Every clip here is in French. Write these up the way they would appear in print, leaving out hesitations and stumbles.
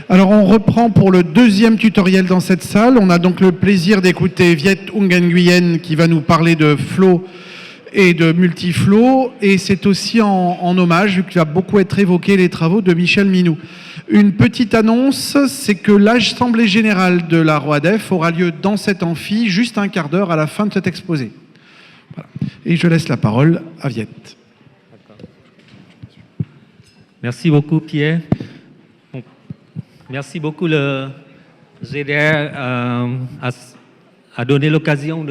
Alors on reprend pour le deuxième tutoriel dans cette salle. On a donc le plaisir d'écouter Viet Ung Nguyen qui va nous parler de flow et de multiflow. Et c'est aussi en hommage, vu qu'il va beaucoup être évoqué, les travaux de Michel Minou. Une petite annonce, c'est que l'Assemblée générale de la ROADEF aura lieu dans cet amphi, juste un quart d'heure à la fin de cet exposé. Voilà. Et je laisse la parole à Viet. Merci beaucoup, Pierre. Merci beaucoup, le GDR a donné l'occasion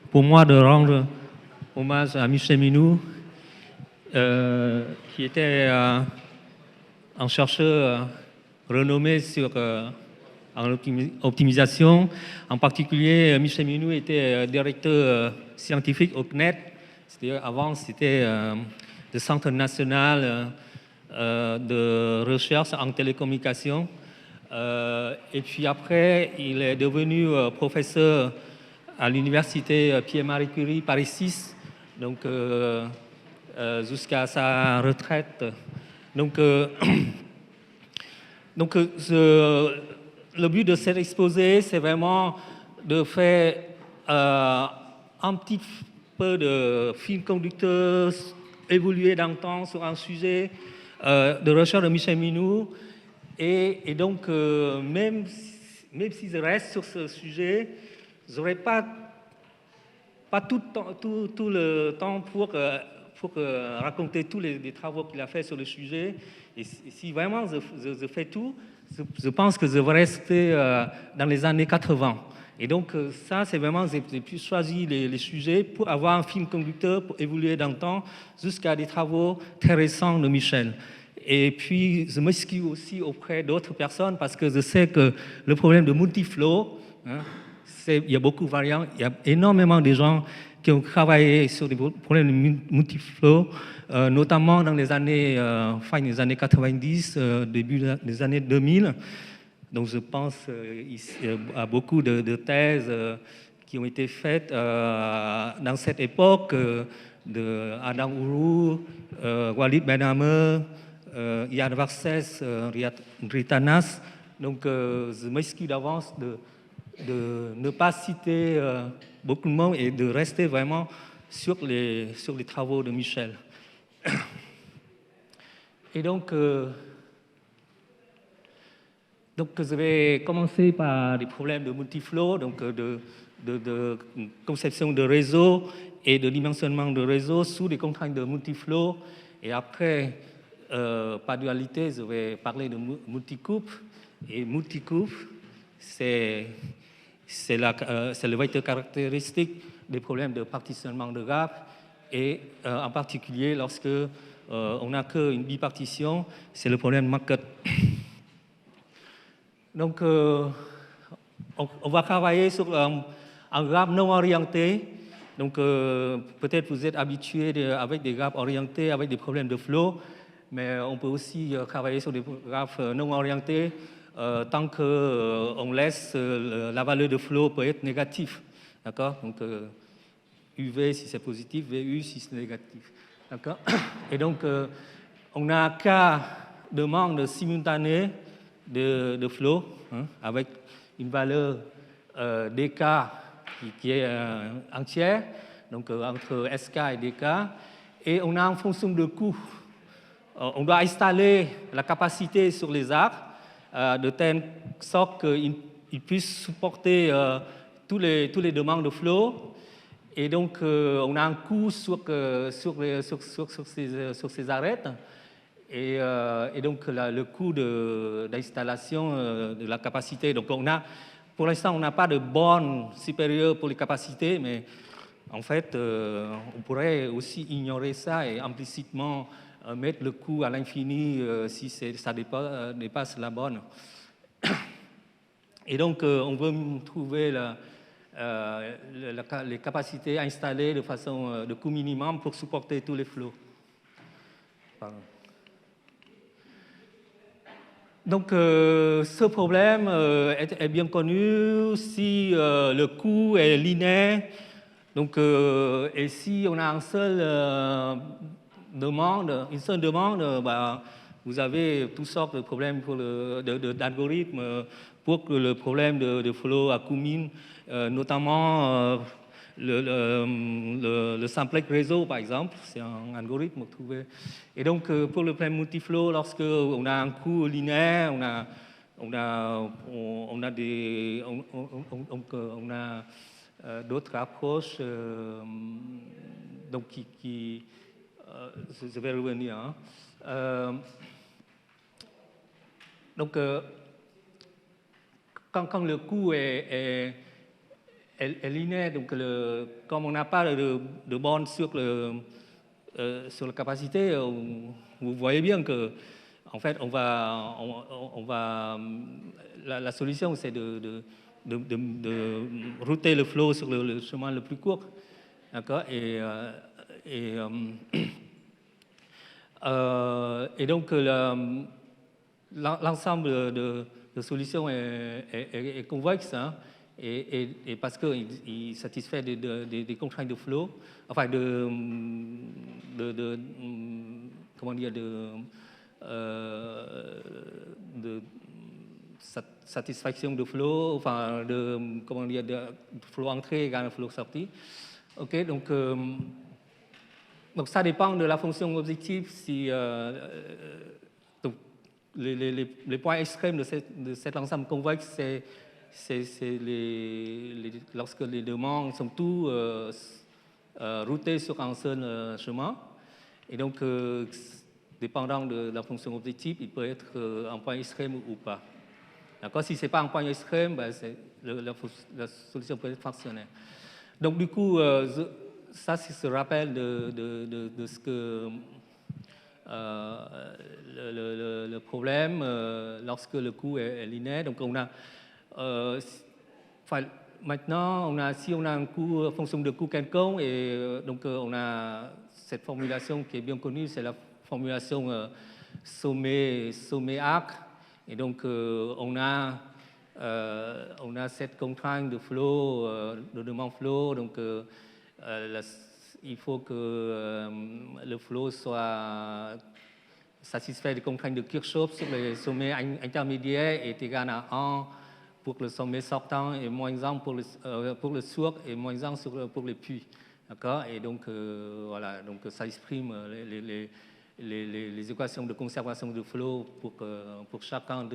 pour moi de rendre hommage à Michel Minou, qui était un chercheur renommé en optimisation. En particulier, Michel Minou était directeur scientifique au CNET. Avant, c'était le Centre national de recherche en télécommunications. Et puis après, il est devenu professeur à l'université Pierre-Marie Curie Paris 6, donc jusqu'à sa retraite. Donc, le but de cet exposé, c'est vraiment de faire un petit peu de fil conducteur évoluer dans le temps sur un sujet de recherche de Michel Minou. Et donc, même si je reste sur ce sujet, je n'aurai pas tout le temps pour raconter tous les travaux qu'il a fait sur le sujet. Et si vraiment je fais tout, je pense que je vais rester dans les années 80. Et donc, ça, c'est vraiment, j'ai pu choisir les sujets pour avoir un film conducteur, pour évoluer dans le temps, jusqu'à des travaux très récents de Michel. Et puis, je m'excuse aussi auprès d'autres personnes parce que je sais que le problème de multiflow, il y a beaucoup de variants, il y a énormément de gens qui ont travaillé sur des problèmes de multiflow, notamment dans les années, fin des années 90, début des années 2000. Donc, je pense à beaucoup de thèses qui ont été faites dans cette époque, de Adam Ourou, Walid Ben-Amer, Yann Varses, Ritanas. Donc, je m'excuse d'avance de ne pas citer beaucoup de monde et de rester vraiment sur les travaux de Michel. Et donc, je vais commencer par des problèmes de multiflow, donc de conception de réseau et de dimensionnement de réseau sous des contraintes de multiflow. Et après, par dualité, je vais parler de multicoupe. Et multicoupe, c'est le vecteur caractéristique des problèmes de partitionnement de grappes. Et en particulier, lorsque on n'a qu'une bipartition, c'est le problème Marquet. Donc, on va travailler sur un grappe non orienté. Donc, peut-être vous êtes habitués avec des grappes orientées, avec des problèmes de flow, mais on peut aussi travailler sur des graphes non orientés tant qu'on laisse la valeur de flow peut être négative. D'accord? Donc, UV si c'est positif, VU si c'est négatif. D'accord? Et donc, on a un cas de demande simultanée de flow, avec une valeur dk qui est entière, donc entre sk et dk, et on a en fonction de coût, on doit installer la capacité sur les arbres de telle sorte qu'ils puissent supporter tous les demandes de flow, et donc on a un coût sur ces arêtes. Et donc le coût d'installation de la capacité. Donc pour l'instant, on n'a pas de borne supérieure pour les capacités, mais en fait, on pourrait aussi ignorer ça et implicitement mettre le coût à l'infini si ça dépasse la borne. Et donc, on veut trouver les capacités installées de façon de coût minimum pour supporter tous les flots. Pardon. Donc, ce problème est bien connu si le coût est linéaire. Donc, et si on a une seule demande, vous avez toutes sortes de problèmes d'algorithmes pour que le problème de flow accumule, notamment le simplex réseau, par exemple, c'est un algorithme trouvé. Et donc, pour le problème multiflow, lorsque on a un coût linéaire, on a d'autres approches, donc je vais revenir. Hein. Donc, quand le coût est linéaire, donc comme on n'a pas de borne sur la capacité, vous voyez bien que, en fait, la solution, c'est de router le flow sur le chemin le plus court, d'accord, et donc l'ensemble de solutions est convexe, hein, et parce qu'il satisfait des contraintes de flow, enfin comment dire, de satisfaction de flow, enfin comment dire, de flow entrée égale flow sortie. Ok, donc ça dépend de la fonction objective. Si donc les points extrêmes de cet ensemble convexe, c'est lorsque les demandes sont tous routés sur un seul chemin, et donc dépendant de la fonction objective, il peut être un point extrême ou pas. D'accord? Si ce n'est pas un point extrême, ben la solution peut être fractionnaire. Donc du coup, ça se rappelle de ce que le problème lorsque le coût est linéaire. Donc on a, maintenant, si on a un coût, fonction de coût quelconque, et donc on a cette formulation qui est bien connue, c'est la formulation sommet-arc. Et donc on a cette contrainte de flow, de demande flow. Donc il faut que le flow soit satisfait des contraintes de Kirchhoff sur les sommets intermédiaires est égal à 1 pour le sommet sortant et moins 1 pour le sourd et moins 1 pour le puits. D'accord? Et donc, voilà, donc ça exprime les équations de conservation de flow pour chacune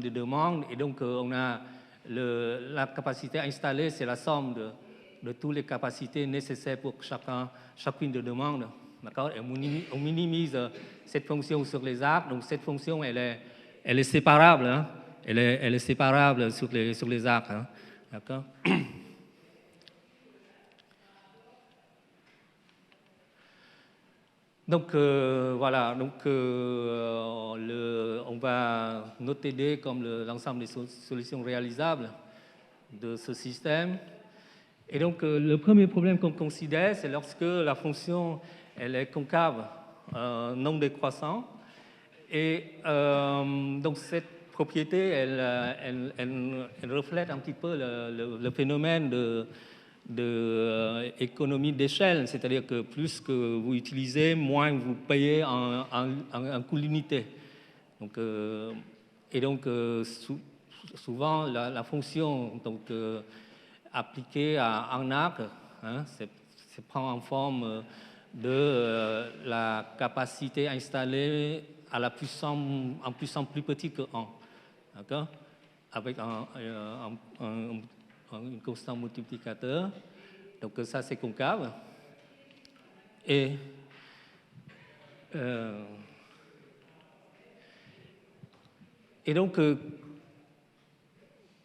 des demandes. Et donc, on a la capacité installée, c'est la somme de toutes les capacités nécessaires pour chacune des demandes. D'accord? Et on minimise cette fonction sur les arcs. Donc, cette fonction, elle est séparable. Hein? Elle est séparable sur les arcs. Hein? D'accord? Donc, voilà. Donc, on va noter D comme l'ensemble des solutions réalisables de ce système. Et donc, le premier problème qu'on considère, c'est lorsque la fonction elle est concave, non décroissant. Et donc, cette propriété, elle reflète un petit peu le phénomène de économie d'échelle, c'est-à-dire que plus que vous utilisez, moins vous payez un coût limité. Donc, et donc, souvent, la fonction donc, appliquée à un arc, hein, prend en forme de la capacité installée à la puissance plus petite que 1, d'accord? Avec une constante multiplicateur. Donc ça, c'est concave. Et donc,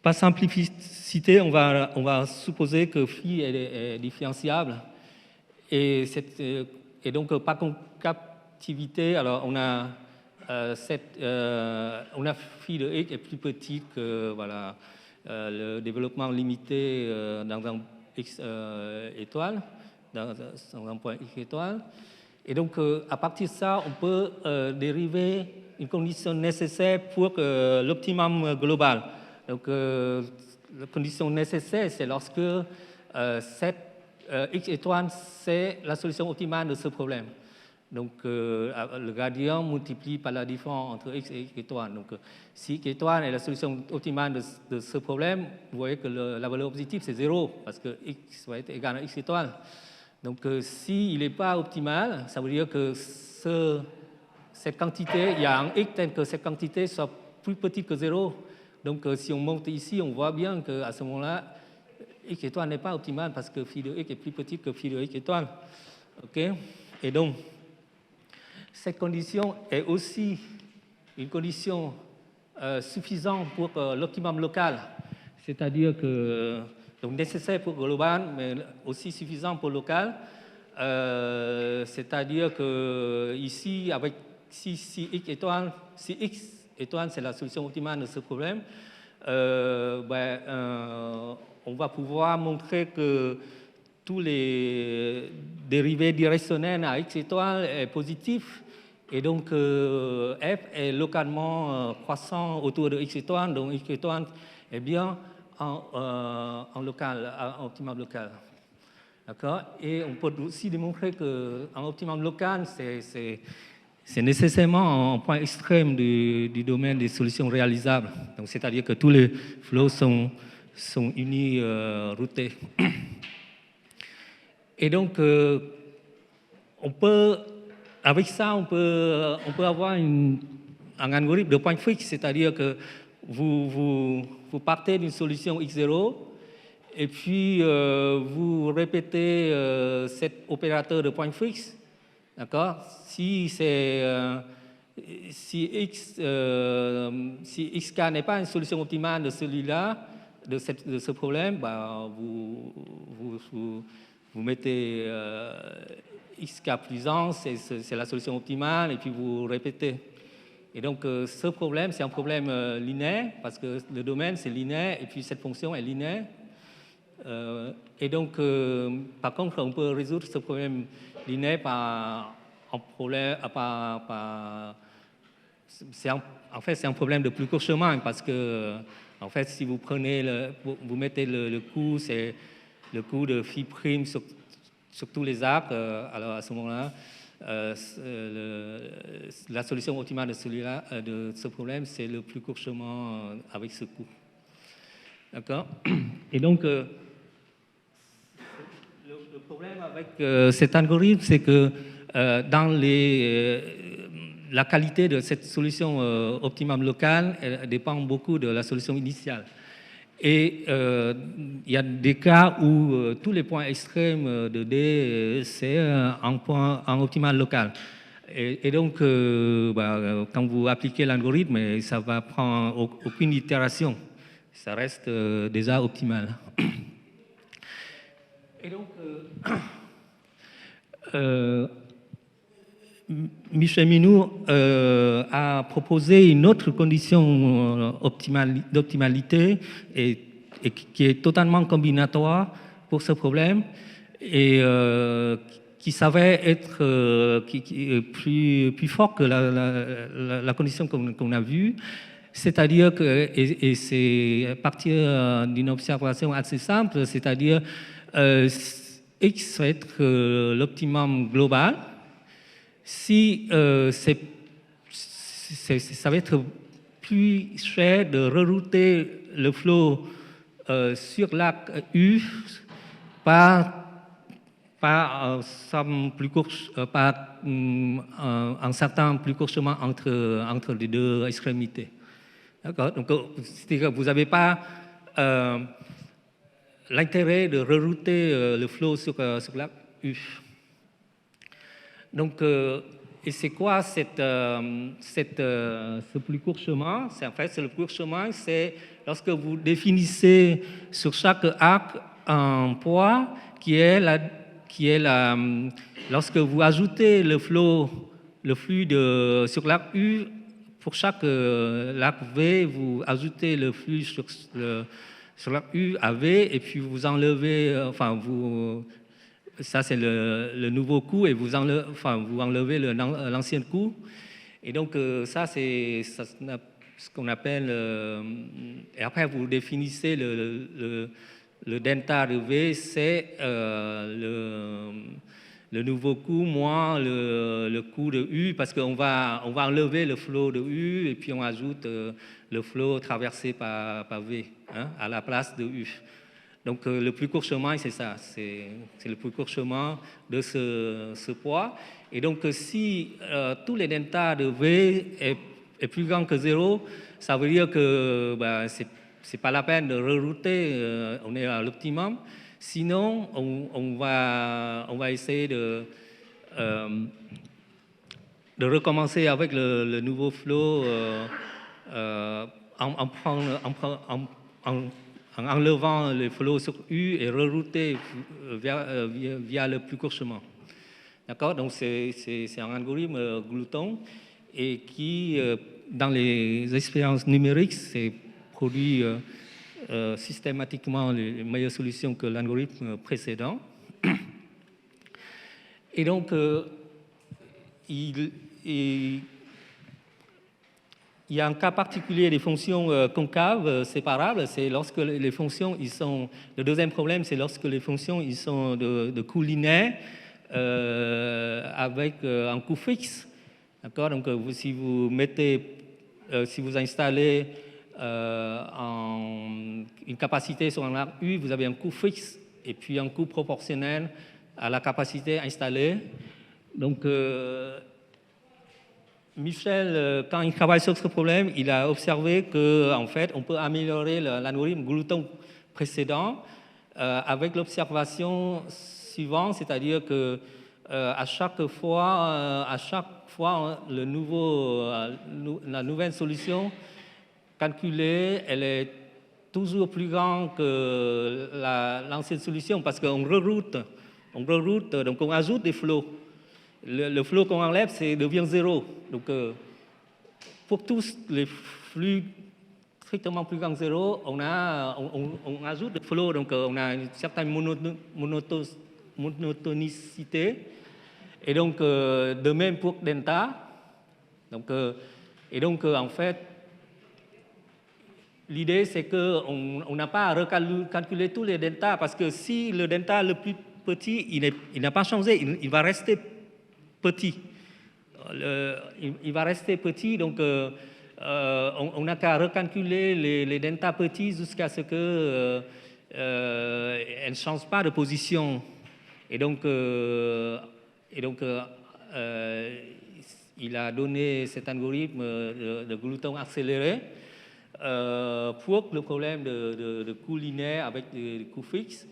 par simplicité, on va supposer que phi est différenciable. Et donc, par concavité, alors on a phi de x est plus petite que voilà, le développement limité dans un x étoile, dans un point x étoile. Et donc, à partir de ça, on peut dériver une condition nécessaire pour l'optimum global. Donc, la condition nécessaire, c'est lorsque cette x étoile, c'est la solution optimale de ce problème. Donc, le gradient multiplie par la différence entre x et x étoile. Donc, si x étoile est la solution optimale de ce problème, vous voyez que la valeur positive, c'est 0, parce que x va être égal à x étoile. Donc, s'il n'est pas optimal, ça veut dire que cette quantité, il y a un x tel que cette quantité soit plus petite que 0. Donc, si on monte ici, on voit bien qu'à ce moment-là, x étoile n'est pas optimal parce que phi de x est plus petit que phi de x étoile. OK? Et donc, cette condition est aussi une condition suffisante pour l'optimum local, c'est-à-dire que donc nécessaire pour global, mais aussi suffisant pour local. C'est-à-dire que ici, avec si x étoile, c'est la solution optimale de ce problème, on va pouvoir montrer que tous les dérivés directionnels à x étoile est positif, et donc f est localement croissant autour de x étoile, donc x étoile est bien en local, en optimum local. D'accord? Et on peut aussi démontrer qu'en optimum local, c'est nécessairement un point extrême du domaine des solutions réalisables. Donc, c'est-à-dire que tous les flows sont uniroutés. Et donc, avec ça, on peut avoir un algorithme de point fixe, c'est-à-dire que vous partez d'une solution x0, et puis vous répétez cet opérateur de point fixe, d'accord? Si xk n'est pas une solution optimale de celui-là, de ce problème, vous mettez xk plus 1, c'est la solution optimale, et puis vous répétez. Et donc, ce problème, c'est un problème linéaire, parce que le domaine, c'est linéaire, et puis cette fonction est linéaire. Et donc, par contre, on peut résoudre ce problème linéaire par un problème, en fait, c'est un problème de plus court chemin, parce que, en fait, si vous prenez vous mettez le coût, c'est le coût de phi prime sur tous les arcs, alors à ce moment-là, la solution optimale de ce problème, c'est le plus court chemin avec ce coût. D'accord? Et donc, le problème avec cet algorithme, c'est que dans la qualité de cette solution optimum locale, elle dépend beaucoup de la solution initiale. Et il y a des cas où tous les points extrêmes de D, c'est un optimal local. Et donc, quand vous appliquez l'algorithme, ça ne va prendre aucune itération. Ça reste déjà optimal. Et donc, Michel Minou a proposé une autre condition d'optimalité et qui est totalement combinatoire pour ce problème et qui s'avère être plus fort que la condition qu'on a vue. C'est-à-dire que, et c'est à partir d'une observation assez simple, c'est-à-dire x va être l'optimum global. Si ça va être plus cher de rerouter le flow sur l'arc U par un certain plus court chemin entre les deux extrémités. D'accord? Donc, c'est-à-dire que vous n'avez pas l'intérêt de rerouter le flow sur l'arc U. Donc, et c'est quoi ce plus court chemin? En fait, c'est le plus court chemin, c'est lorsque vous définissez sur chaque arc un poids qui est lorsque vous ajoutez le flux sur l'arc U, pour chaque l'arc V, vous ajoutez le flux sur l'arc U à V, et puis vous enlevez, ça c'est le nouveau coût, et vous enlevez l'ancien coût. Et donc ça c'est ce qu'on appelle, et après vous définissez le delta de V, c'est le nouveau coût moins le coût de U, parce qu'on va enlever le flot de U et puis on ajoute le flot traversé par V, hein, à la place de U. Donc le plus court chemin, c'est ça, c'est le plus court chemin de ce poids. Et donc si tous les delta de V est plus grand que 0, ça veut dire que c'est pas la peine de rerouter, on est à l'optimum. Sinon, on va essayer de recommencer avec le nouveau flow en enlevant les flots sur U et rerouter via le plus court chemin. D'accord? Donc c'est un algorithme glouton et qui, dans les expériences numériques, c'est produit systématiquement les meilleures solutions que l'algorithme précédent. Et donc, il y a un cas particulier des fonctions concaves séparables, c'est lorsque les fonctions, le deuxième problème, c'est lorsque les fonctions ils sont de coût linéaire avec un coût fixe. D'accord? Donc, si vous installez une capacité sur un arc U, vous avez un coût fixe et puis un coût proportionnel à la capacité installée. Donc, Michel, quand il travaille sur ce problème, il a observé qu'en fait, on peut améliorer l'algorithme glouton précédent avec l'observation suivante, c'est-à-dire que à chaque fois, la nouvelle solution calculée, elle est toujours plus grande que l'ancienne solution parce qu'on reroute, donc on ajoute des flots. Le flot qu'on enlève, devient 0. Donc, pour tous les flux strictement plus grands que 0, on ajoute des flots, donc on a une certaine monotonicité. Et donc, de même pour delta. Donc, en fait, l'idée, c'est qu'on n'a pas à recalculer tous les deltas, parce que si le delta le plus petit, il n'a pas changé, il va rester petit. Il va rester petit, donc on n'a qu'à recalculer les delta petits jusqu'à ce qu'elles ne changent pas de position. Et donc il a donné cet algorithme de glouton accéléré pour le problème de coût linéaire avec des coûts fixes.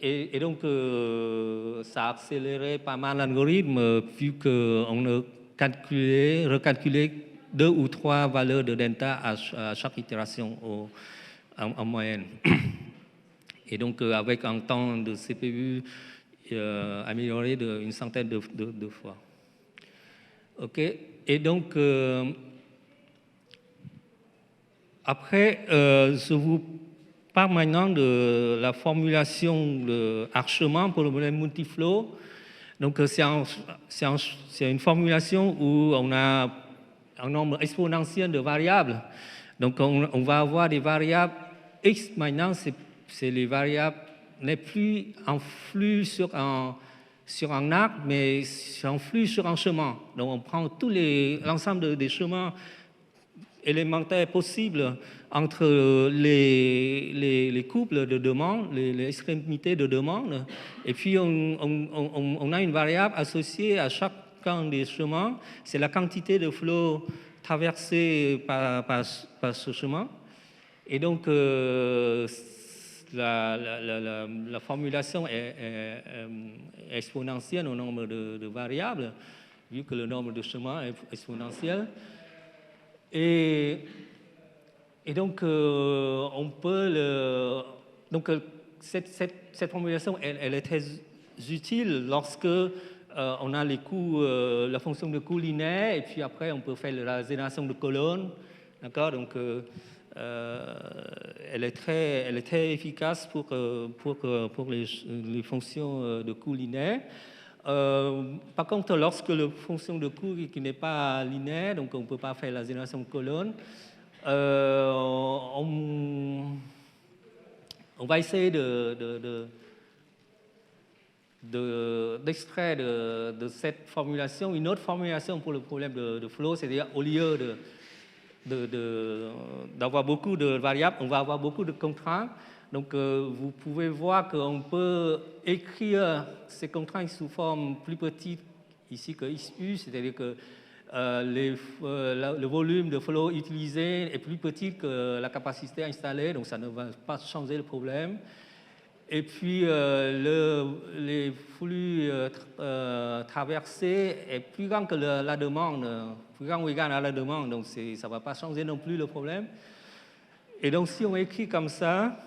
Et donc, ça a accéléré pas mal l'algorithme vu qu'on a recalculé 2 ou 3 valeurs de delta à chaque itération en moyenne. Et donc, avec un temps de CPU amélioré d'une centaine de fois. OK. Et donc, après, je vous parle maintenant de la formulation de Archeman pour le modèle multiflow. Donc, c'est une formulation où on a un nombre exponentiel de variables. Donc, on va avoir des variables x maintenant, c'est les variables n'est plus en flux sur un arc, mais en flux sur un chemin. Donc, on prend l'ensemble des chemins élémentaires possibles entre les couples de demandes, les extrémités de demande, et puis on a une variable associée à chacun des chemins, c'est la quantité de flot traversé par ce chemin. Et donc, la formulation est exponentielle au nombre de variables, vu que le nombre de chemins est exponentiel. Et donc, on peut donc cette formulation, elle est très utile lorsque on a la fonction de coût linéaire, et puis après, on peut faire la génération de colonnes. D'accord? Donc, elle est très efficace pour les fonctions de coût linéaire. Par contre, lorsque la fonction de coût qui n'est pas linéaire, donc on ne peut pas faire la génération de colonnes, on va essayer de d'extrait de cette formulation une autre formulation pour le problème de flow, c'est-à-dire au lieu d'avoir beaucoup de variables, on va avoir beaucoup de contraintes. Donc vous pouvez voir qu'on peut écrire ces contraintes sous forme plus petite ici que XU, c'est-à-dire que le volume de flow utilisé est plus petit que la capacité installée, donc ça ne va pas changer le problème. Et puis les flux traversés est plus grand que la demande, plus grand ou égal à la demande, donc ça ne va pas changer non plus le problème. Et donc si on écrit comme ça,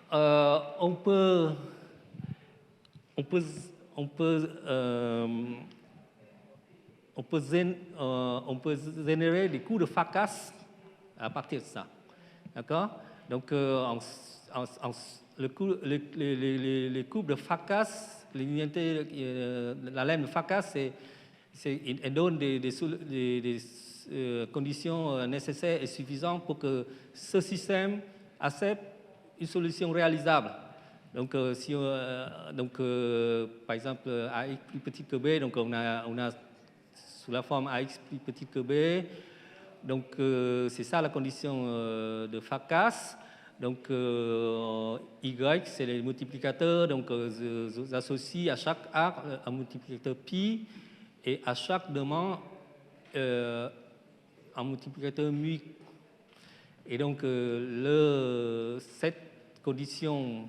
on peut générer des coups de Farkas à partir de ça. D'accord? Donc, les courbes de Farkas, la lemme de Farkas, elle donne des conditions nécessaires et suffisantes pour que ce système accepte une solution réalisable. Donc, par exemple, AX plus petit que B, donc on a sous la forme AX plus petit que B. Donc, c'est ça la condition de Farkas. Donc, Y, c'est les multiplicateurs. Donc, j'associe à chaque arc un multiplicateur pi et à chaque demande un multiplicateur mu. Et donc, cette condition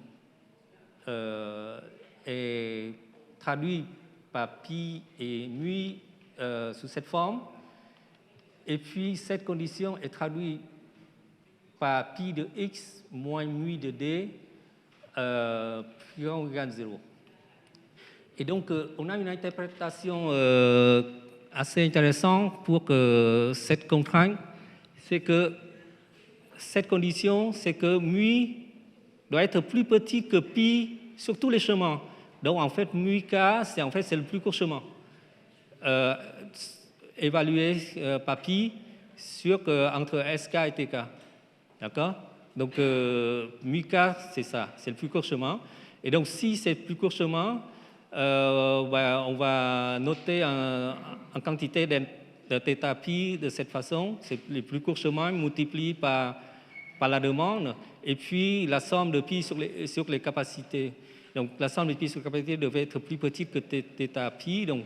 est traduite par pi et mu sous cette forme. Et puis, cette condition est traduite par pi de x moins mu de d plus grand ou égal à 0. Et donc, on a une interprétation assez intéressante pour que cette contrainte, c'est que cette condition, c'est que mu doit être plus petit que pi sur tous les chemins. Donc, en fait, mu k, c'est le plus court chemin. Évalué par pi entre sk et tk. D'accord? Donc, mu k, c'est ça, c'est le plus court chemin. Et donc, si c'est le plus court chemin, on va noter en quantité de θ pi de cette façon. C'est les plus courts chemins multipliés par la demande. Et puis, la somme de pi sur les capacités. Donc, la somme de pi sur les capacités devait être plus petite que θ pi. Donc,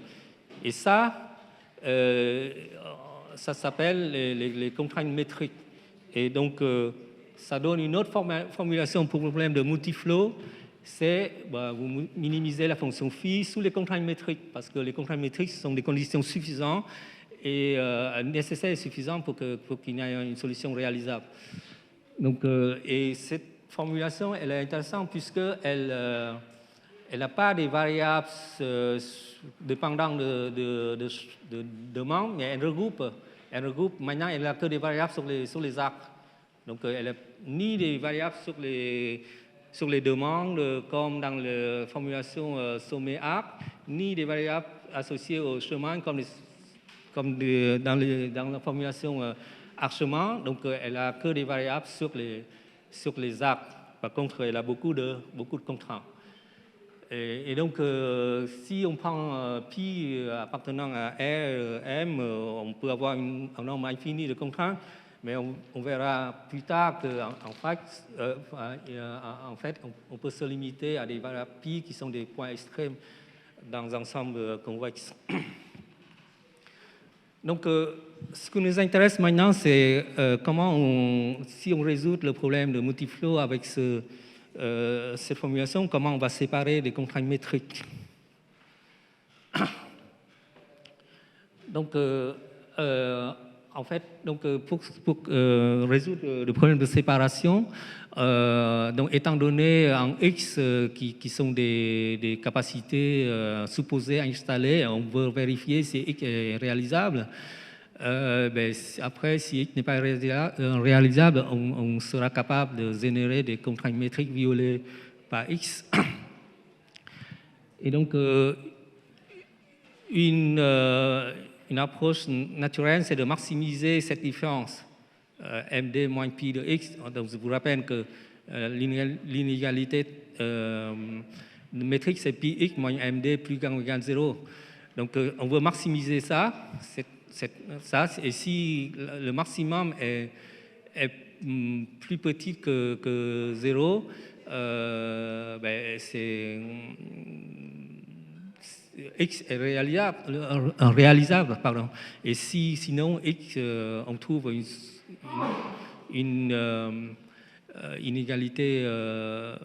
et ça s'appelle les contraintes métriques. Et donc, ça donne une autre formulation pour le problème de multiflow, c'est vous minimisez la fonction phi sous les contraintes métriques, parce que les contraintes métriques sont des conditions suffisantes et nécessaires et suffisantes pour qu'il y ait une solution réalisable. Donc, et cette formulation, elle est intéressante puisqu'elle n'a pas des variables dépendant de demande, mais elle regroupe. Maintenant, elle n'a que des variables sur les arcs. Donc, elle n'a ni des variables sur les demandes, comme dans la formulation sommet-arc, ni des variables associées au chemin, comme dans la formulation arc-chemin. Donc, elle n'a que des variables sur les arcs. Par contre, elle a beaucoup de contraintes. Et donc, si on prend pi appartenant à R, M, on peut avoir un nombre infini de contraintes, mais on verra plus tard qu'en fait, on peut se limiter à des variables pi qui sont des points extrêmes dans un ensemble convexe. Donc, ce qui nous intéresse maintenant, c'est si on résout le problème de multiflow avec cette formulation, comment on va séparer des contraintes métriques. Donc, en fait, pour résoudre le problème de séparation, donc étant donné en X qui sont des capacités supposées installées, on veut vérifier si X est réalisable. Après, si X n'est pas réalisable, on sera capable de générer des contraintes métriques violées par X. Et donc, une approche naturelle, c'est de maximiser cette différence, MD moins pi de X. Donc, je vous rappelle que l'inégalité métrique, c'est pi x moins md plus grand ou égal à 0. Donc, on veut maximiser ça, et si le maximum est plus petit que 0, ben x est réalisable, pardon. Et sinon, x, on trouve une inégalité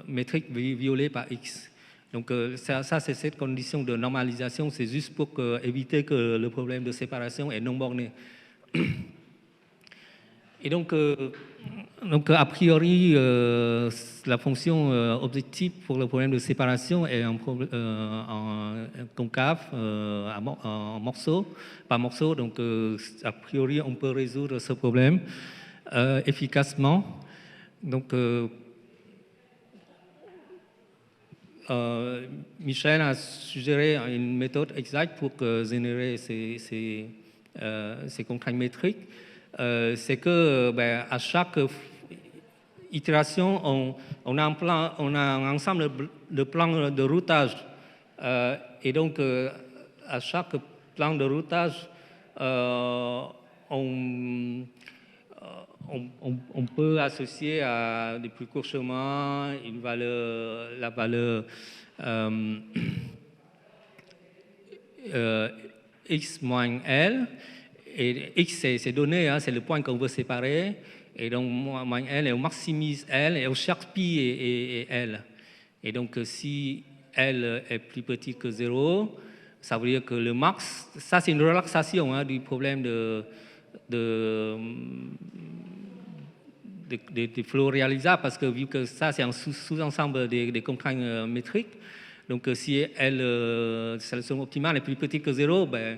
métrique violée par x. Donc ça c'est cette condition de normalisation, c'est juste pour éviter que le problème de séparation est non borné. Et donc a priori, la fonction objective pour le problème de séparation est en concave, en morceaux, par morceaux. Donc, a priori, on peut résoudre ce problème efficacement. Donc, Michel a suggéré une méthode exacte pour générer ces contraintes métriques. C'est que à chaque itération, on a un ensemble de plans de routage. Et donc, à chaque plan de routage, on peut associer à des plus courts chemins la valeur x moins L. Et x, c'est donné, hein, c'est le point qu'on veut séparer. Et donc, moins L, et on maximise L, et on cherche pi et L. Et donc, si L est plus petit que 0, ça veut dire que le max, ça c'est une relaxation hein, du problème des flots réalisables, parce que vu que ça c'est un sous-ensemble des contraintes métriques, donc si L, solution optimale est plus petite que 0, ben,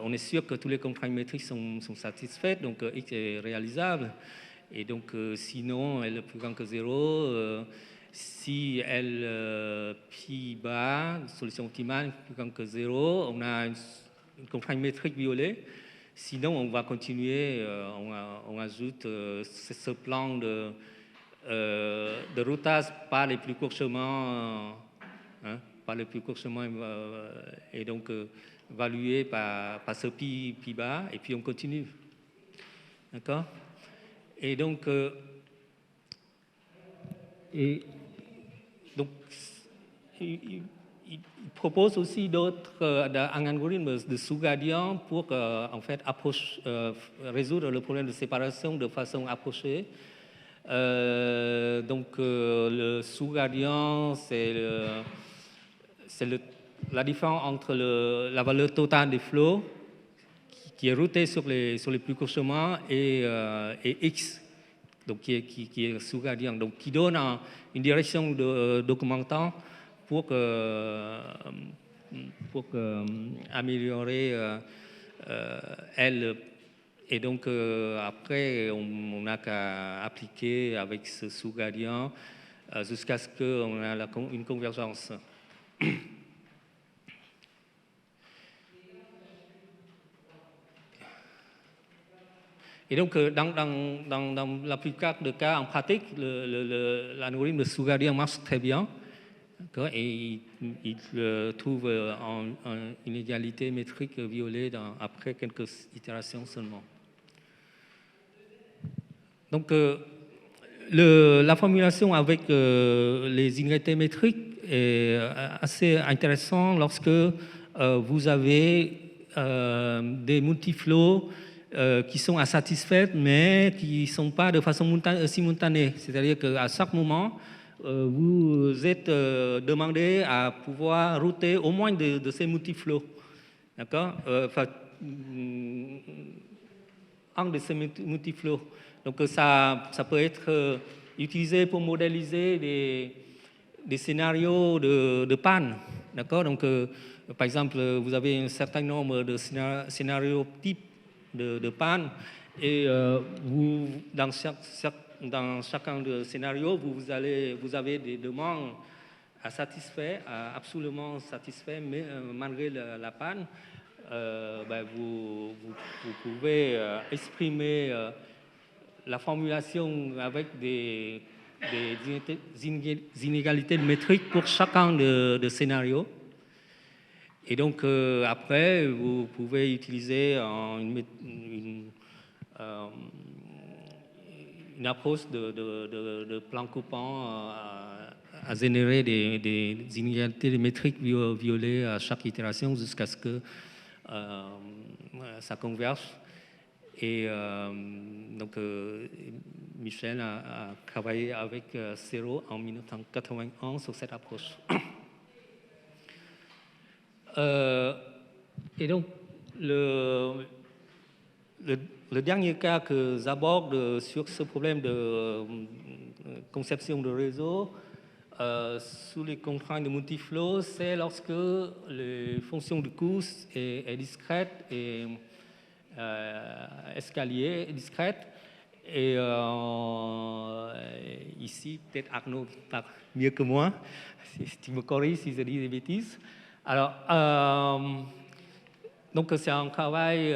on est sûr que toutes les contraintes métriques sont satisfaites, donc x est réalisable. Et donc, sinon, L est plus grand que 0. Si L pi bas, solution optimale plus grand que 0, on a une contrainte métrique violée. Sinon, on va continuer, on ajoute ce plan de routage par les plus courts chemins, par les plus courts chemins, et donc évalué par ce pi bas, et puis on continue. D'accord? Et donc, il propose aussi un algorithme de sous-gradient pour en fait résoudre le problème de séparation de façon approchée. Le sous-gradient, c'est la différence entre la valeur totale des flots qui est routée sur les plus courts chemins et x, donc qui est sous-gradient, donc qui donne une direction documentant pour améliorer L. Et donc après, on n'a qu'à appliquer avec ce sous-gradient jusqu'à ce qu'on ait une convergence. Et donc, dans la plupart des cas, en pratique, l'algorithme de sous-gradient marche très bien. Et il trouve une égalité métrique violée après quelques itérations seulement. Donc, la formulation avec les inégalités métriques est assez intéressante lorsque vous avez des multiflots qui sont insatisfaits, mais qui ne sont pas de façon simultanée. C'est-à-dire qu'à chaque moment, vous êtes demandé à pouvoir router au moins de ces multiflots. D'accord? Un de ces multiflots. Donc ça peut être utilisé pour modéliser des scénarios de panne. D'accord? Donc, par exemple, vous avez un certain nombre de scénarios types de panne, et dans chacun des scénarios, vous avez des demandes à satisfaire, absolument satisfaire, mais malgré la panne, vous pouvez exprimer la formulation avec des des inégalités métriques pour chacun de scénarios. Et donc, après, vous pouvez utiliser une approche de plan coupant à générer des inégalités métriques violées à chaque itération jusqu'à ce que ça converge. Et donc, Michel a travaillé avec Zero en 1981 sur cette approche. Et donc, le dernier cas que j'aborde sur ce problème de conception de réseau sous les contraintes de multiflow, c'est lorsque les fonctions de coût est discrète et escalier est discrète. Et ici, peut-être Arnaud parle mieux que moi, si tu me corriges si je dis des bêtises. Alors, donc c'est un travail,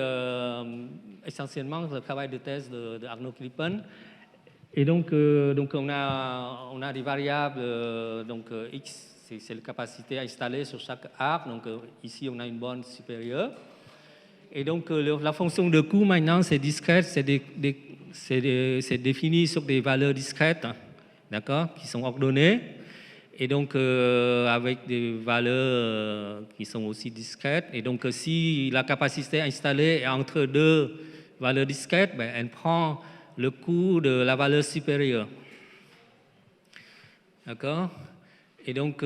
essentiellement le travail de thèse de Arnaud Klippen. Et donc on a des variables, X, c'est la capacité à installer sur chaque arc. Donc ici, on a une borne supérieure. Et donc la fonction de coût, maintenant, c'est discrète, c'est défini sur des valeurs discrètes, d'accord, qui sont ordonnées. Et donc, avec des valeurs qui sont aussi discrètes. Et donc, si la capacité installée est entre deux valeurs discrètes, ben, elle prend le coût de la valeur supérieure. D'accord? Et donc,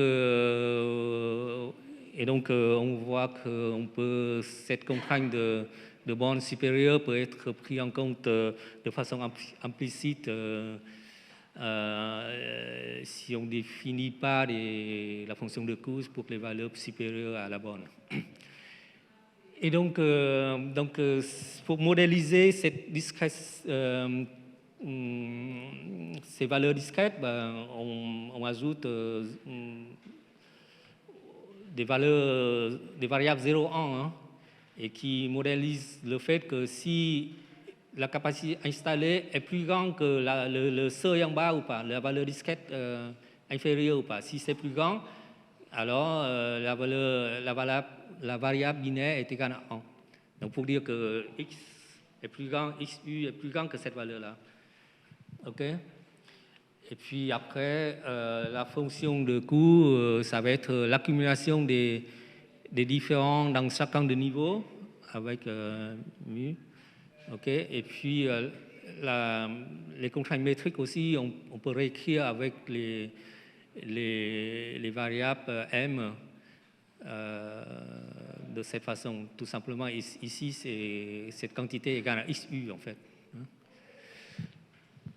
on voit que cette contrainte de borne supérieure peut être prise en compte de façon implicite si on ne définit pas la fonction de coût pour les valeurs supérieures à la borne. Et donc pour modéliser cette ces valeurs discrètes, ben, on ajoute des variables 0, 1, et qui modélisent le fait que si la capacité installée est plus grande que le seuil en bas ou pas, la valeur discrète inférieure ou pas. Si c'est plus grand, alors la variable binaire est égale à 1. Donc pour dire que x est plus grand, xu est plus grand que cette valeur-là. OK? Et puis après, la fonction de coût, ça va être l'accumulation des différents dans chacun des niveaux avec mu. Okay. Et puis, les contraintes métriques aussi, on peut réécrire avec les variables m de cette façon. Tout simplement, ici, cette quantité égale à xu, en fait.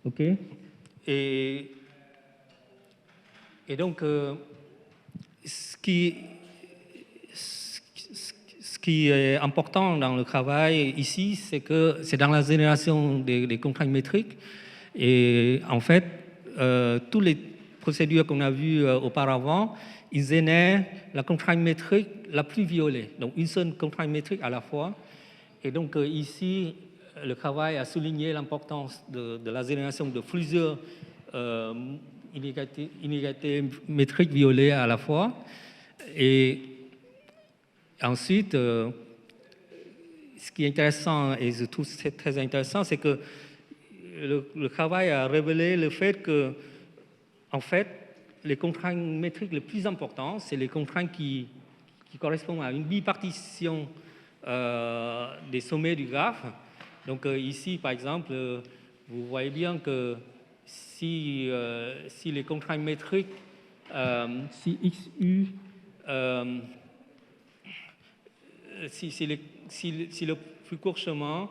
OK. Et donc, ce qui est important dans le travail ici, c'est que c'est dans la génération des contraintes métriques. Et en fait, toutes les procédures qu'on a vues auparavant, ils génèrent la contrainte métrique la plus violée. Donc, une seule contrainte métrique à la fois. Et donc, ici, le travail a souligné l'importance de la génération de plusieurs inégalités métriques violées à la fois. Et ensuite, ce qui est intéressant, et je trouve très intéressant, c'est que le travail a révélé le fait que, en fait, les contraintes métriques les plus importantes, c'est les contraintes qui correspondent à une bipartition des sommets du graphe. Donc ici, par exemple, vous voyez bien que si les contraintes métriques, si xu, si le plus court chemin,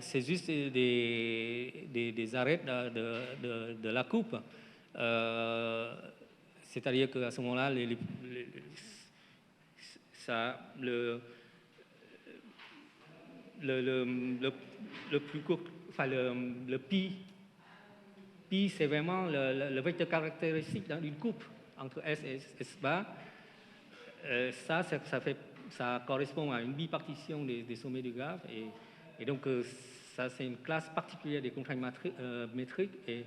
c'est juste des arêtes de la coupe, c'est-à-dire qu'à ce moment-là, le plus court, enfin le pi, c'est vraiment le vecteur caractéristique d'une coupe entre S et S bar. Ça correspond à une bipartition des sommets du graphe, et donc ça c'est une classe particulière des contraintes métriques, et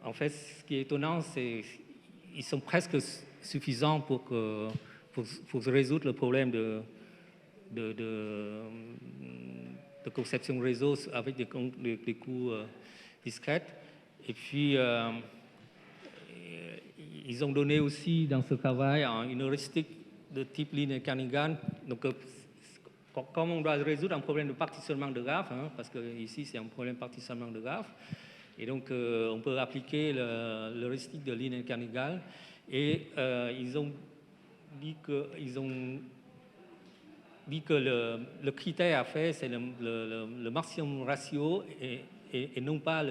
en fait, ce qui est étonnant, c'est qu'ils sont presque suffisants pour résoudre le problème de conception réseau avec des coûts discrets. Et puis, ils ont donné aussi dans ce travail une heuristique de type Lineker-Nigan. Donc, comme on doit résoudre un problème de partitionnement de graphes, parce que ici c'est un problème de partitionnement de graphes, et donc on peut appliquer l'heuristique de Lineker-Nigan. Et ils ont dit que le critère à faire, c'est le maximum ratio et non pas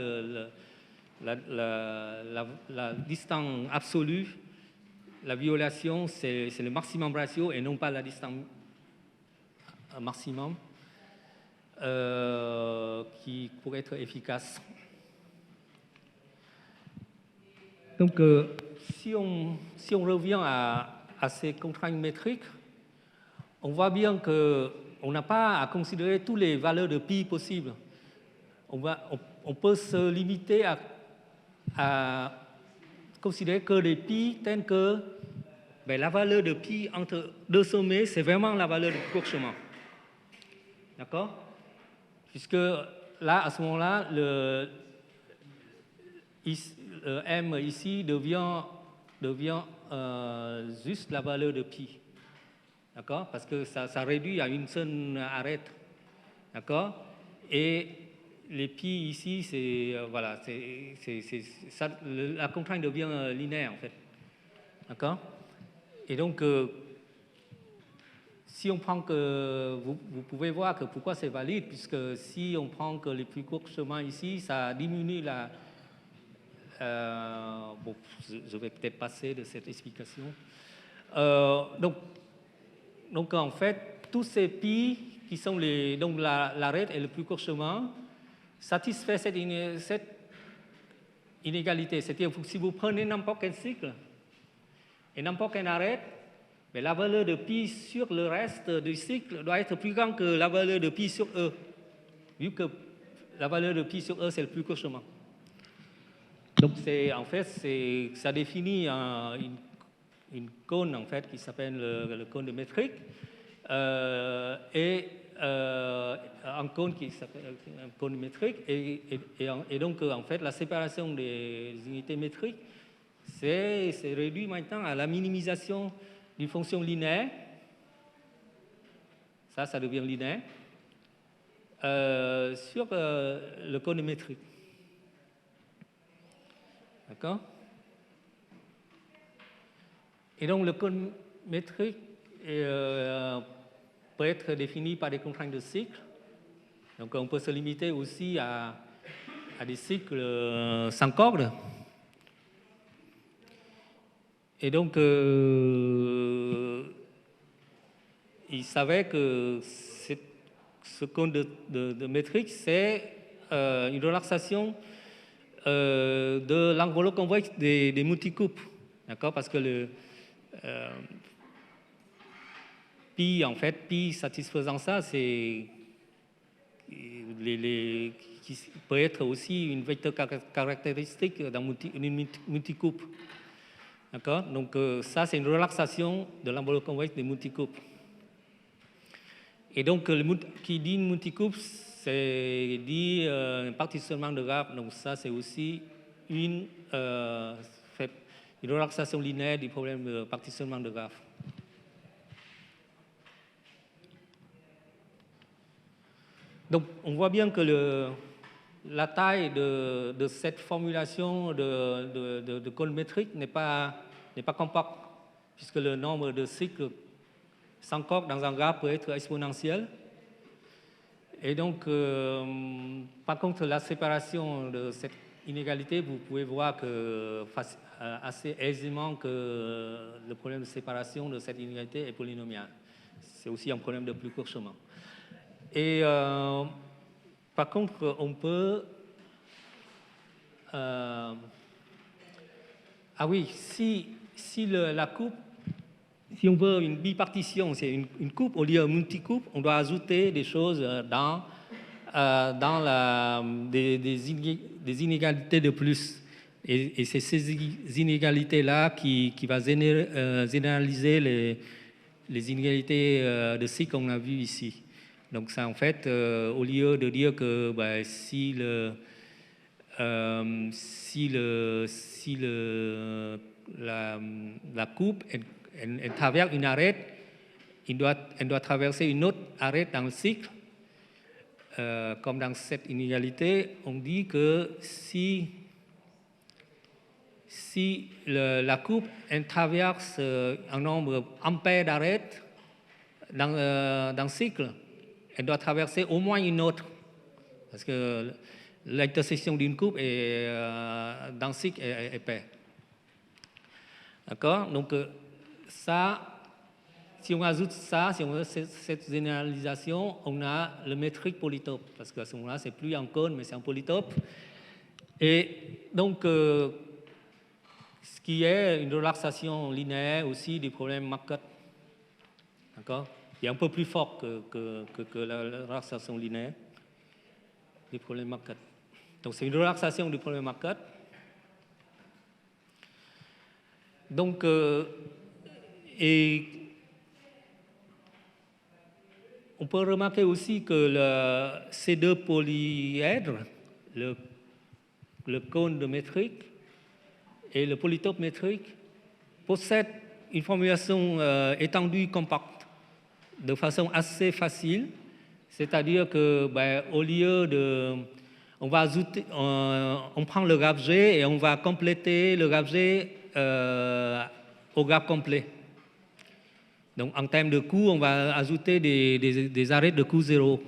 la distance absolue. La violation, c'est le maximum ratio et non pas la distance maximum qui pourrait être efficace. Donc, si on revient à ces contraintes métriques, on voit bien qu'on n'a pas à considérer toutes les valeurs de pi possibles. On peut se limiter à considérer que les pi tels que la valeur de pi entre deux sommets, c'est vraiment la valeur de court chemin. D'accord? Puisque là, à ce moment-là, le m ici devient juste la valeur de pi. D'accord? Parce que ça réduit à une seule arête. D'accord? Et les pi ici, voilà, la contrainte devient linéaire en fait. D'accord? Et donc, si on prend que, vous pouvez voir que pourquoi c'est valide, puisque si on prend que les plus courts chemins ici, ça diminue la... bon, je vais peut-être passer de cette explication. Donc en fait, tous ces pi qui sont donc l'arête et le plus court chemin satisfait cette inégalité. C'est-à-dire que si vous prenez n'importe quel cycle et n'importe quelle arête, mais la valeur de pi sur le reste du cycle doit être plus grande que la valeur de pi sur E, vu que la valeur de pi sur E, c'est le plus court chemin. Donc, en fait, ça définit une cône en fait, qui s'appelle le cône de métrique et un cône qui s'appelle un cône métrique. Et donc, en fait, la séparation des unités métriques, c'est réduit maintenant à la minimisation d'une fonction linéaire, ça devient linéaire, sur le cône métrique. D'accord? Et donc le cône métrique peut être défini par des contraintes de cycle. Donc on peut se limiter aussi à des cycles sans corde. Et donc, il savait que ce cône de métrique, c'est une relaxation de l'enveloppe convexe des multicoupes. D'accord? Parce que pi, en fait, pi satisfaisant ça, c'est qui peut être aussi une vecteur caractéristique dans une multicoupe. D'accord? Donc, ça, c'est une relaxation de l'enveloppe convexe des multicoupes. Et donc, qui dit une multicoupe, c'est dit un partitionnement de graphe. Donc, ça, c'est aussi une relaxation linéaire du problème de partitionnement de graphe. Donc, on voit bien que la taille de cette formulation de cône métrique n'est pas compacte, puisque le nombre de cycles sans corde dans un graphe peut être exponentiel. Et donc, par contre, la séparation de cette inégalité, vous pouvez voir assez aisément que le problème de séparation de cette inégalité est polynomial. C'est aussi un problème de plus court chemin. Et par contre, on peut... ah oui, si la coupe, si on veut une bipartition, c'est une coupe au lieu de multicoupe, on doit ajouter des choses dans des inégalités de plus. Et c'est ces inégalités-là qui va généraliser les inégalités de cycle qu'on a vues ici. Donc ça, en fait, au lieu de dire que si la coupe elle traverse une arête, elle doit traverser une autre arête dans le cycle. Comme dans cette inégalité, on dit que si la coupe elle traverse un nombre impair d'arêtes dans le cycle, elle doit traverser au moins une autre. Parce que l'intersection d'une coupe dans le cycle est paire. D'accord? Donc ça, si on ajoute ça, si on a cette généralisation, on a le métrique polytope. Parce qu'à ce moment-là, c'est plus un cône, mais c'est un polytope. Et donc, ce qui est une relaxation linéaire aussi du problème Marcotte. D'accord? Il est un peu plus fort que la relaxation linéaire du problème Marcotte. Donc, c'est une relaxation du problème Marcotte. Donc, et on peut remarquer aussi que ces deux polyèdres, le cône de métrique et le polytope métrique, possèdent une formulation étendue compacte de façon assez facile. C'est-à-dire que, au lieu de... On va ajouter, on prend le graphe G et on va compléter le graphe G au graphe complet. Donc, en termes de coût, on va ajouter des arêtes de coût zéro.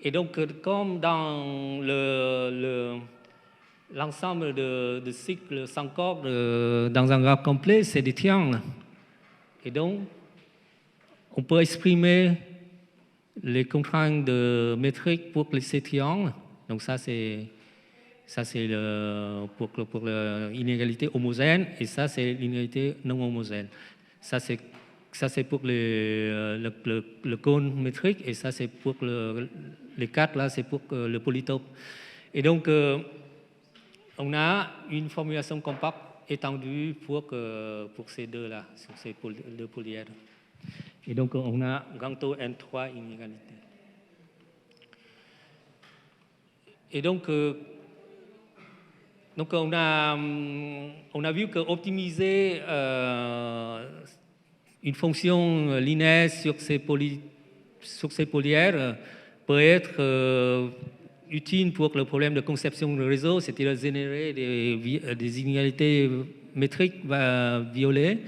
Et donc, comme dans l'ensemble de cycles sans corde dans un graphe complet, c'est des triangles. Et donc, on peut exprimer les contraintes de métrique pour ces triangles. Donc, ça, c'est pour l'inégalité homogène, et ça, c'est l'inégalité non homogène. Ça, c'est pour le cône métrique, et ça, c'est pour les quatre, là, c'est pour le polytope. Et donc, on a une formulation compacte étendue pour ces deux-là, sur ces deux polyèdres. Et donc, on a grand taux N3 inégalité. Et donc on a vu qu'optimiser une fonction linéaire sur ces polyèdres peut être utile pour le problème de conception de réseau, c'est-à-dire générer des inégalités métriques violées,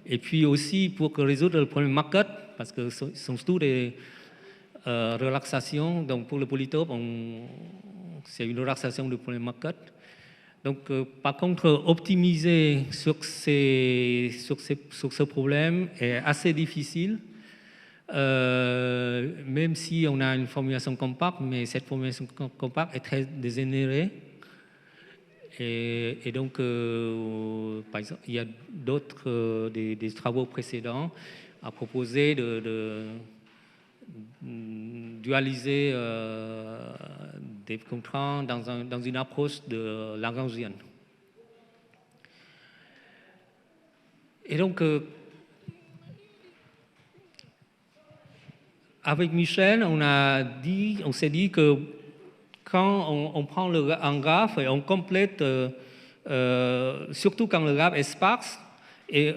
et puis aussi pour résoudre le problème Marcotte, parce que ce sont tous des relaxations. Donc pour le polytope, c'est une relaxation du problème Marcotte. Donc, par contre, optimiser sur ce problème est assez difficile, même si on a une formulation compacte, mais cette formulation compacte est très dégénérée. Et donc, par exemple, il y a d'autres des travaux précédents à proposer de dualiser des contraintes dans une approche de lagrangienne. Et donc, avec Michel, on s'est dit que quand on prend un graphe et on complète, surtout quand le graphe est sparse et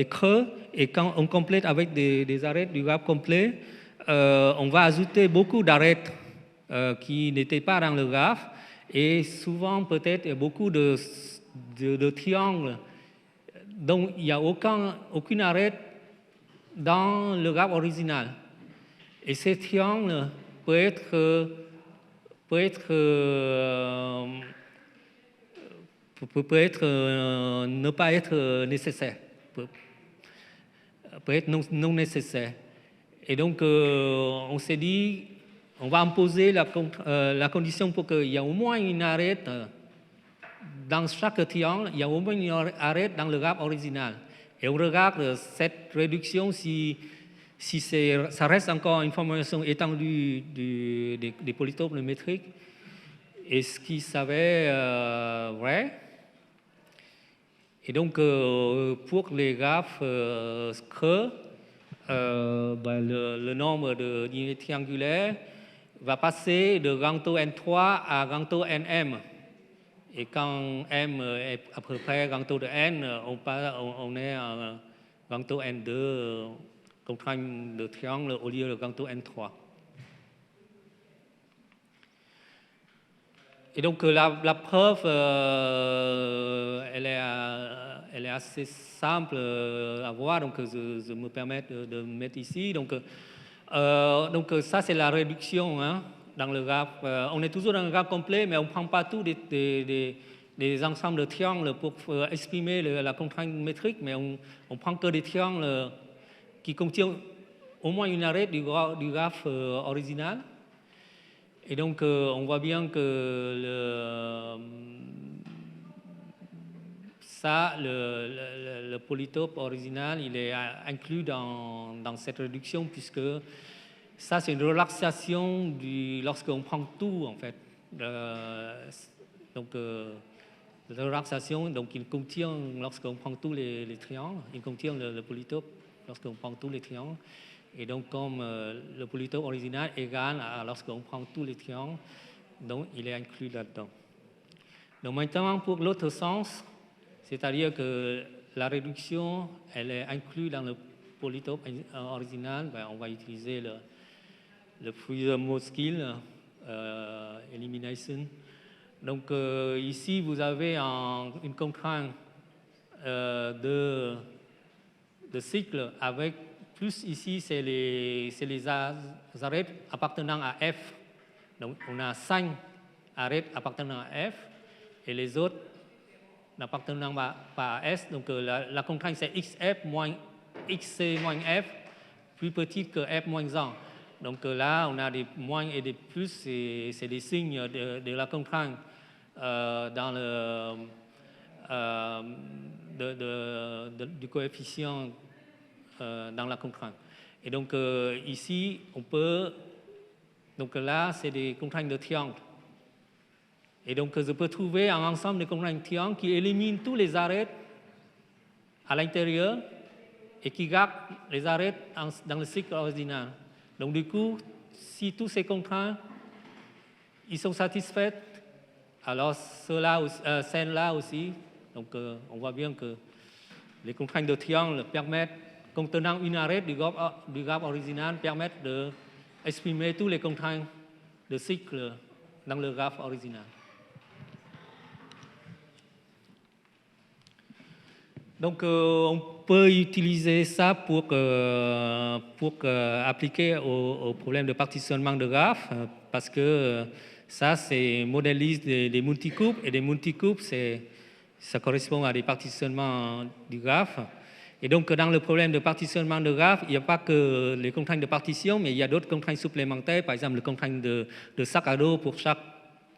creux, et quand on complète avec des arêtes du graphe complet, on va ajouter beaucoup d'arêtes qui n'étaient pas dans le graphe, et souvent peut-être beaucoup de triangles dont il n'y a aucune arête dans le graphe original. Et ces triangles peuvent ne pas être nécessaires, peut être non nécessaires. Et donc, on s'est dit, on va imposer la condition pour qu'il y ait au moins une arête dans chaque triangle, il y a au moins une arête dans le graphe original. Et on regarde cette réduction si ça reste encore une formulation étendue des polytopes métriques. et ce qui s'avère vrai. Et donc, pour les graphes creux, le nombre d'unités triangulaires va passer de grand taux N3 à grand taux Nm. Et quand M est à peu près grand taux de N, on est à grand taux N2, contrainte de triangle au lieu de grand taux N3. Et donc la preuve, elle est assez simple à voir, donc je me permets de mettre ici. Donc ça, c'est la réduction hein, dans le graphe. On est toujours dans le graphe complet, mais on ne prend pas tous des ensembles de triangles pour exprimer la contrainte métrique, mais on prend que des triangles qui contiennent au moins une arête du graphe original. Et donc, on voit bien que le polytope original, il est inclus dans cette réduction, puisque ça, c'est une relaxation lorsqu'on prend tout, en fait. La relaxation, donc il contient, lorsqu'on prend tous les triangles, il contient le polytope lorsqu'on prend tous les triangles. Et donc, comme le polytope original est égal à lorsqu'on prend tous les triangles, donc il est inclus là-dedans. Donc maintenant, pour l'autre sens, c'est-à-dire que la réduction, elle est inclue dans le polytope original, ben, on va utiliser le Freedom-Moskill elimination. Donc ici, vous avez une contrainte de cycle avec plus ici, c'est les arêtes appartenant à F. Donc, on a 5 arêtes appartenant à F et les autres n'appartenant pas à S. Donc, la contrainte, c'est XF moins XC moins F, plus petite que F moins 1. Donc, là, on a des moins et des plus, et c'est des signes de la contrainte dans du coefficient dans la contrainte. Et donc ici, on peut... Donc là, c'est des contraintes de triangle. Et donc je peux trouver un ensemble de contraintes de triangle qui élimine tous les arêtes à l'intérieur et qui garde les arêtes dans le cycle original. Donc du coup, si tous ces contraintes, ils sont satisfaits, alors celles-là aussi. Donc on voit bien que les contraintes de triangle permettent, contenant une arête du graphe original, permettent d'exprimer toutes les contraintes de cycle dans le graphe original. Donc, on peut utiliser ça pour appliquer au problème de partitionnement de graphes, parce que ça, c'est modélise des multicoupes, et des multicoupes, ça correspond à des partitionnements du graphe. Et donc, dans le problème de partitionnement de graphe, il n'y a pas que les contraintes de partition, mais il y a d'autres contraintes supplémentaires, par exemple, les contraintes de sac à dos pour chaque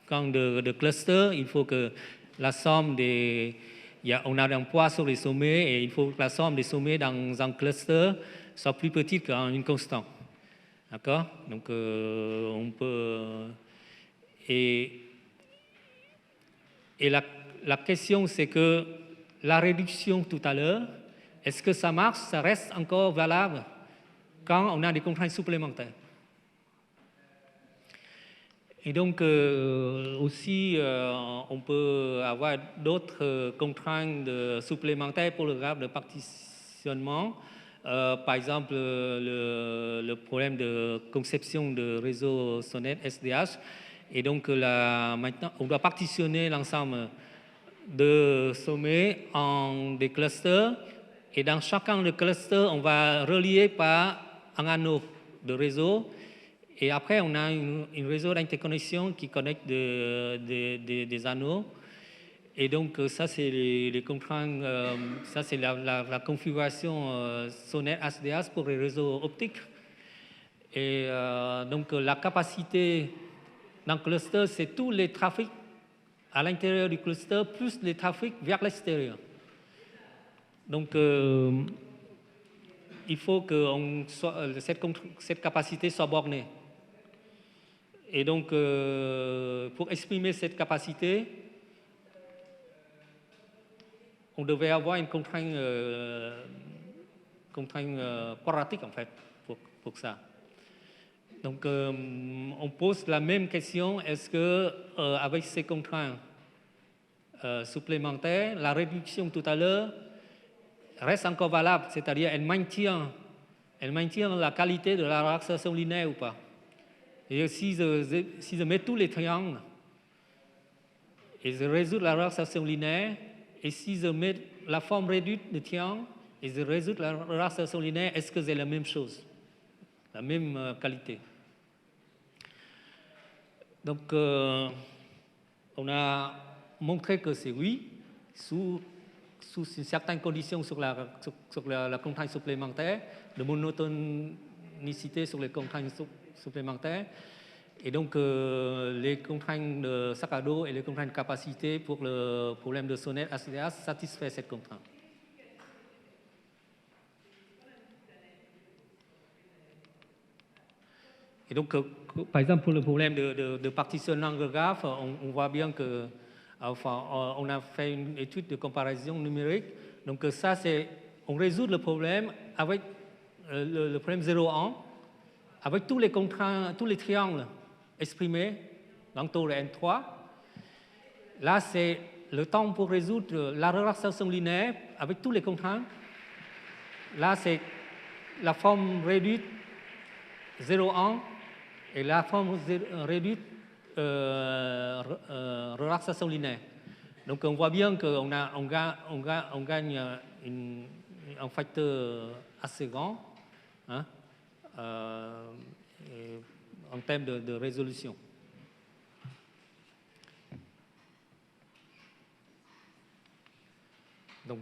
camp de cluster. Il faut que la somme on a un poids sur les sommets, et il faut que la somme des sommets dans un cluster soit plus petite qu'une constante. D'accord? Donc, on peut... Et la question, c'est que la réduction tout à l'heure, est-ce que ça marche, ça reste encore valable quand on a des contraintes supplémentaires? Et donc, aussi, on peut avoir d'autres contraintes supplémentaires pour le graphe de partitionnement. Par exemple, le problème de conception de réseau SONET SDH. Et donc, maintenant, on doit partitionner l'ensemble de sommets en des clusters. Et dans chacun des clusters, on va relier par un anneau de réseau. Et après, on a un réseau d'interconnexion qui connecte des anneaux. Et donc, ça, c'est les contraintes, ça, c'est la configuration SONET HDH pour les réseaux optiques. Et donc, la capacité dans le cluster, c'est tous les trafics à l'intérieur du cluster plus les trafics vers l'extérieur. Donc, il faut que cette capacité soit bornée. Et donc, pour exprimer cette capacité, on devait avoir une contrainte, quadratique, en fait, pour ça. Donc, on pose la même question, est-ce que avec ces contraintes supplémentaires, la réduction tout à l'heure reste encore valable, c'est-à-dire elle maintient la qualité de la relaxation linéaire ou pas? Et si je mets tous les triangles et je résous la relaxation linéaire, et si je mets la forme réduite de triangle et je résous la relaxation linéaire, est-ce que c'est la même chose, la même qualité? Donc, on a montré que c'est oui, sous certaines conditions sur la contrainte supplémentaire, de monotonicité sur les contraintes supplémentaires, et donc les contraintes de sac à dos et les contraintes de capacité pour le problème de sonnette ACDA satisfait cette contrainte. Et donc, par exemple, pour le problème de partitionnement de graphe, on voit bien que, enfin, on a fait une étude de comparaison numérique. Donc ça, c'est, on résout le problème avec le problème 0,1, avec tous les contraintes, tous les triangles exprimés dans taux de N3. Là, c'est le temps pour résoudre la relaxation linéaire avec tous les contraintes. Là, c'est la forme réduite 0,1 et la forme réduite relaxation linéaire. Donc on voit bien qu'on gagne un facteur assez grand, hein, en termes de résolution. Donc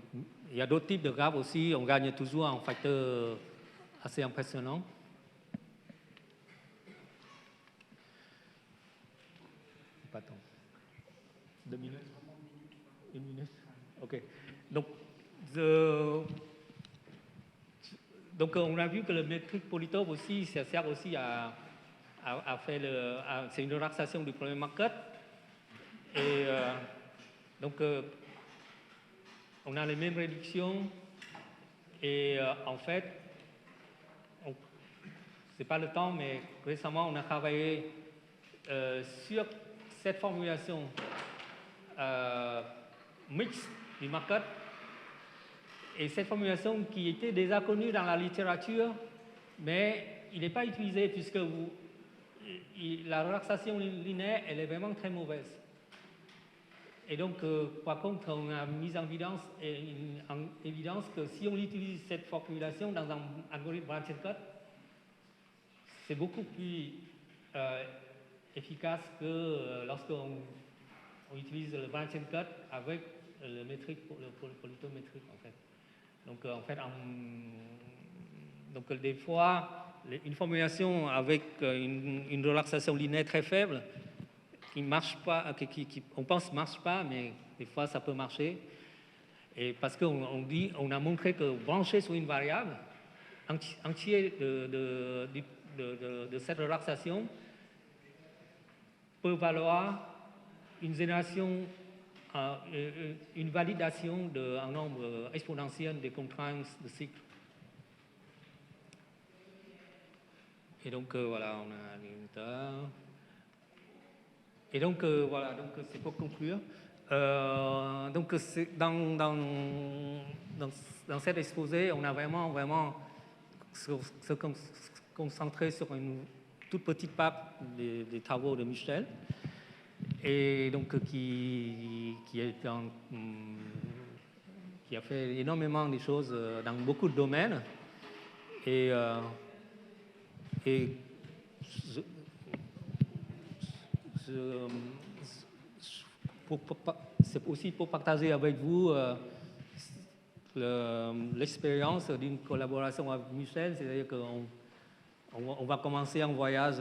il y a d'autres types de graphes aussi, on gagne toujours un facteur assez impressionnant. Attends. 2 minutes? 1 minute? OK. Donc, on a vu que le métrique polytope aussi, ça sert aussi à faire c'est une relaxation du premier market. Et donc, on a les mêmes réductions. Et en fait, c'est pas le temps, mais récemment, on a travaillé sur cette formulation mixte du market, et cette formulation qui était déjà connue dans la littérature, mais il n'est pas utilisé puisque la relaxation linéaire, elle est vraiment très mauvaise. Et donc, par contre, on a mis en évidence que si on utilise cette formulation dans un algorithme branch and cut, c'est beaucoup plus efficace que lorsqu'on utilise le branch and cut avec le métrique, le polytométrique en fait. Donc en fait, donc des fois, une formulation avec une relaxation linéaire très faible qui marche pas, on pense marche pas, mais des fois ça peut marcher. Et parce on a montré que brancher sur une variable entière de cette relaxation peut valoir une génération, une validation d'un nombre exponentiel de contraintes de cycle. Et donc voilà, on a les résultats. Et donc voilà, donc c'est pour conclure. Donc dans cet exposé, on a vraiment se concentrer sur une toute petite part des travaux de Michel, et donc qui a fait énormément de choses dans beaucoup de domaines. Et c'est aussi pour partager avec vous l'expérience d'une collaboration avec Michel, c'est-à-dire qu'on va commencer un voyage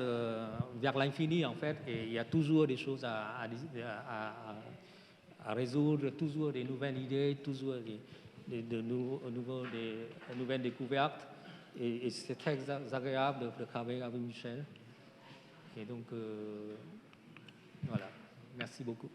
vers l'infini en fait, et il y a toujours des choses à résoudre, toujours des nouvelles idées, toujours des nouvelles découvertes, et c'est très agréable de travailler avec Michel. Et donc, voilà. Merci beaucoup.